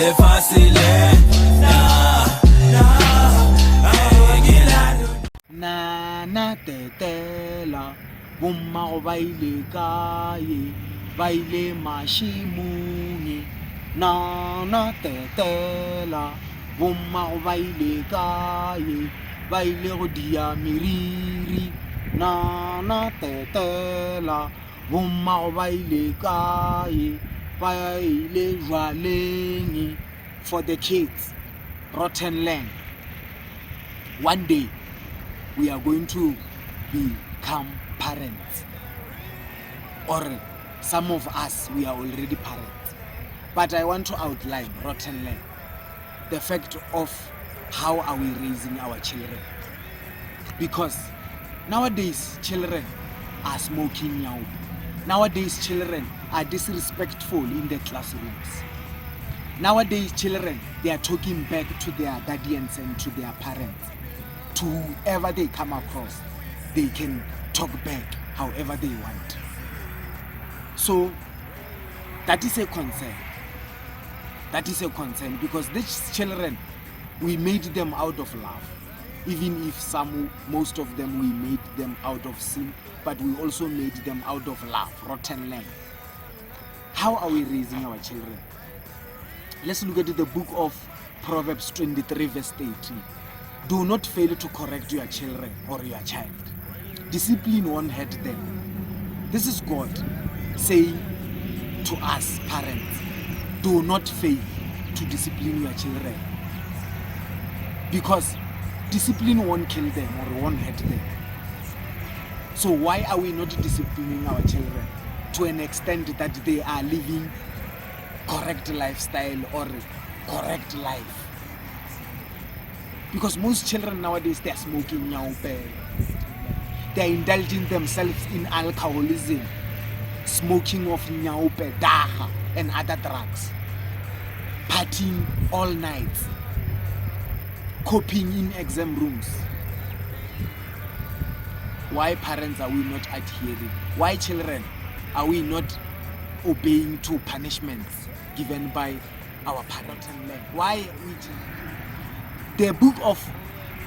le facile na tetela bomma go ba ile kae ba ile mashimuni na tetela bomma go ba ile kae ba ile go dia meriri na tetela bomma go ba ile kae ba ile jwaleng for the kids. Rotten Land. One day we are going to become parents, or some of us, we are already parents. But I want to outline Rotten Land, the fact of how are we raising our children, because nowadays children are smoking now. Nowadays children are disrespectful in the classrooms. Nowadays children, they are talking back to their guardians and to their parents. To whoever they come across, they can talk back however they want. So that is a concern. That is a concern, because these children, we made them out of love. Even if most of them, we made them out of sin, but we also made them out of love. Rotten Land. How are we raising our children? Let's look at the book of Proverbs 23 verse 18. Do not fail to correct your children or your child. Discipline won't hurt them. This is God saying to us parents, do not fail to discipline your children, because discipline won't kill them or won't hurt them. So why are we not disciplining our children to an extent that they are living correct lifestyle or correct life? Because most children nowadays, they are smoking nyaupe, they are indulging themselves in alcoholism, smoking of nyaupe, daha and other drugs, partying all night, copying in exam rooms. Why parents are we not adhering? Why children are we not obeying to punishments given by our parents and men? Why we? The book of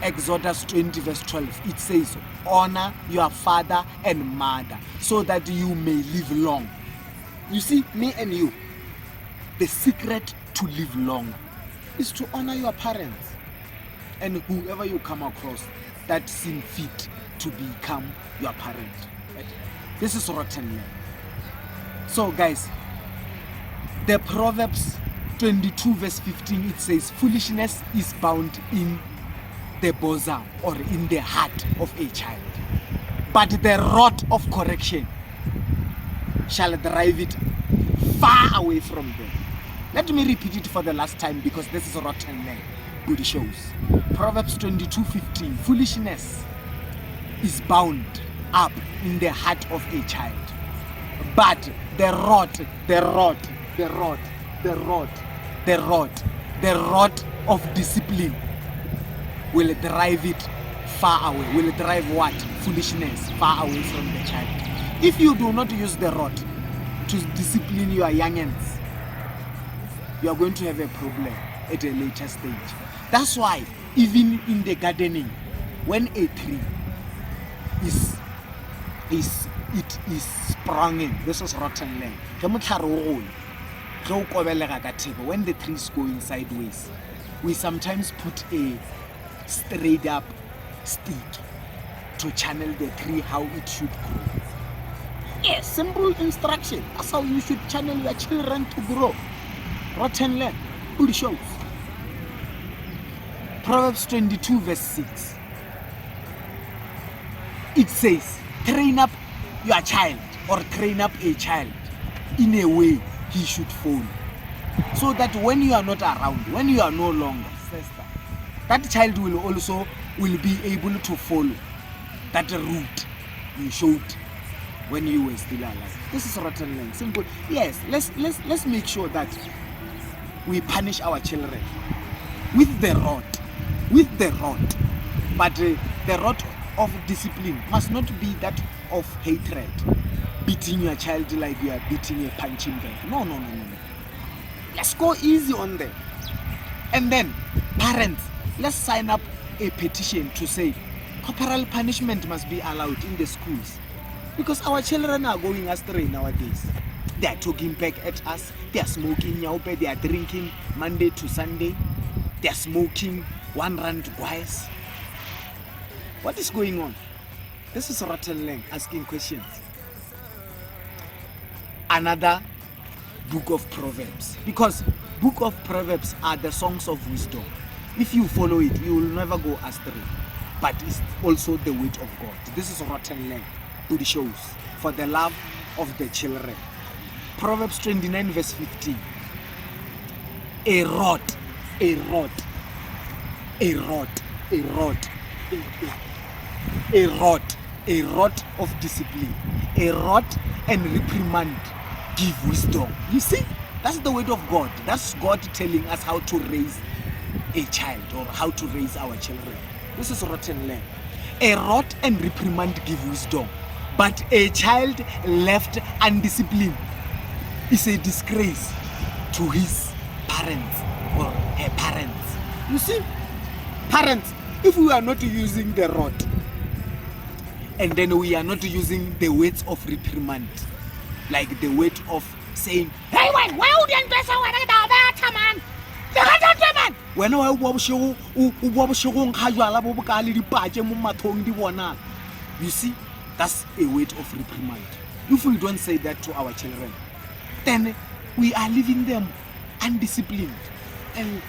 Exodus 20 verse 12, it says, honor your father and mother so that you may live long. You see, me and you, the secret to live long is to honor your parents and whoever you come across that seem fit to become your parent. Right? This is Rotten Land. So guys, the Proverbs 22 verse 15, it says, foolishness is bound in the bosom or in the heart of a child, but the rod of correction shall drive it far away from them. Let me repeat it for the last time, because this is Rotten Land. Good shows. Proverbs 22:15, foolishness is bound up in the heart of a child, but the rod of discipline will drive it far away. Will drive what? Foolishness far away from the child. If you do not use the rod to discipline your youngins, you are going to have a problem at a later stage. That's why even in the gardening, when a tree is sprung in, this is Rotten Land. When the tree is going sideways, we sometimes put a straight up stick to channel the tree how it should grow. Yes, simple instruction. That's how you should channel your children to grow. Rotten Land. Good shows. Proverbs 22 verse 6. It says, train up your child or train up a child in a way he should follow, so that when you are not around, when you are no longer, that child will be able to follow that route you showed when you were still alive. This is Rotten Land. Simple. Yes, let's make sure that we punish our children with the rod. But the rod of discipline must not be that of hatred, beating your child like you are beating a punching bag. No. Let's go easy on them. And then, parents, let's sign up a petition to say corporal punishment must be allowed in the schools. Because our children are going astray nowadays. They are talking back at us. They are smoking nyaupe. They are drinking Monday to Sunday. They are smoking 1 rand guys. What is going on? This is Rotten Lang asking questions. Another book of Proverbs. Because book of Proverbs are the songs of wisdom. If you follow it, you will never go astray. But it's also the word of God. This is Rotten Lang to the shows for the love of the children. Proverbs 29 verse 15. A rod of discipline, a rod and reprimand give wisdom. You see, that's the word of God. That's God telling us how to raise a child or how to raise our children. This is Rotten Lang. A rod and reprimand give wisdom, but a child left undisciplined is a disgrace to his parents or her parents. You see, parents, if we are not using the rod and then we are not using the words of reprimand, like the word of saying, hey, why would you invest man? When I you see, that's a word of reprimand. If we don't say that to our children, then we are leaving them undisciplined. And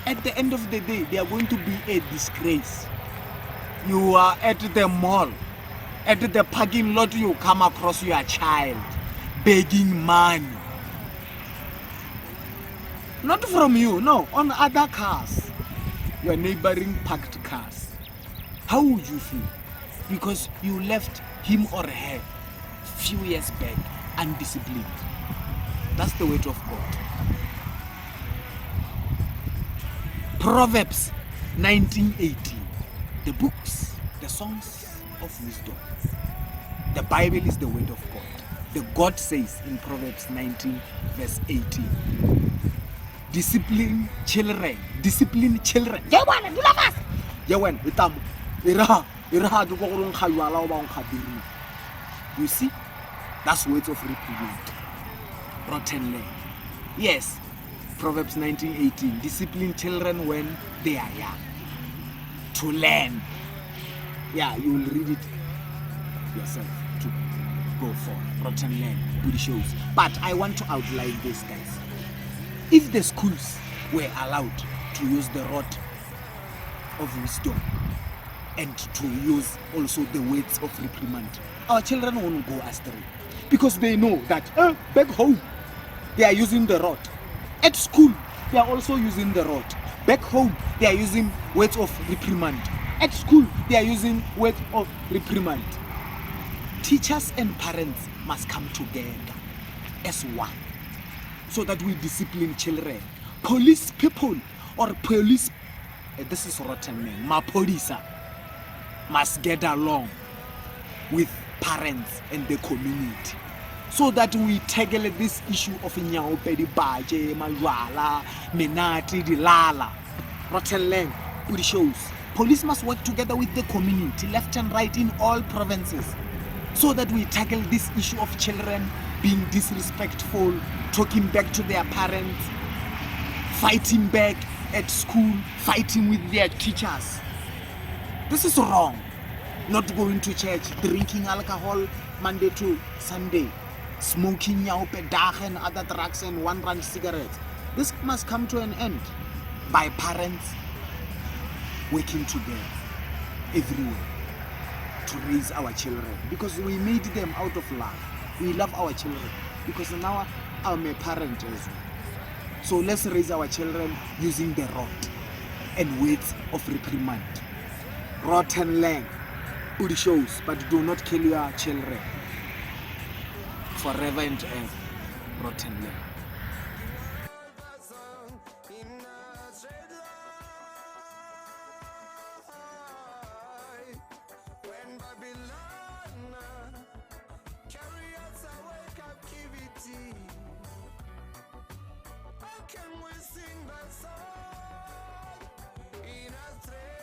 at the end of the day, they are going to be a disgrace. You are at the mall, at the parking lot, you come across your child begging money. Not from you, no, on other cars, your neighboring parked cars. How would you feel? Because you left him or her few years back undisciplined. That's the word of God. Proverbs 19:18. The books, the songs of wisdom. The Bible is the word of God. The God says in Proverbs 19 verse 18. Discipline children. Discipline children. You see? That's words of reprimand. Rotten Lang. Yes. Proverbs 19:18. Discipline children when they are young. To learn. Yeah, you will read it yourself to go for. Rotten Lang. Good shows. But I want to outline this, guys. If the schools were allowed to use the rod of wisdom and to use also the words of reprimand, our children won't go astray. Because they know that back home, they are using the rod. At school, they are also using the rod. Back home, they are using words of reprimand. At school, they are using words of reprimand. Teachers and parents must come together as one so that we discipline children. Police people or police, this is Rotten Lang, Mapolisa must get along with parents and the community so that we tackle this issue of nyaupe, baje, majwala, menati, dilala. Rotten Lang, good shows. Police must work together with the community, left and right in all provinces, so that we tackle this issue of children being disrespectful, talking back to their parents, fighting back at school, fighting with their teachers. This is wrong. Not going to church, drinking alcohol Monday to Sunday, smoking nyaupe, dach and other drugs and 1 rand cigarettes. This must come to an end by parents working together everywhere to raise our children, because we made them out of love. We love our children because now I'm a parent as well. So let's raise our children using the rod and words of reprimand. Rotten Lang, good shows, but do not kill your children forever and ever. Rotten Lang. Carry us away captivity. How can sing that song in a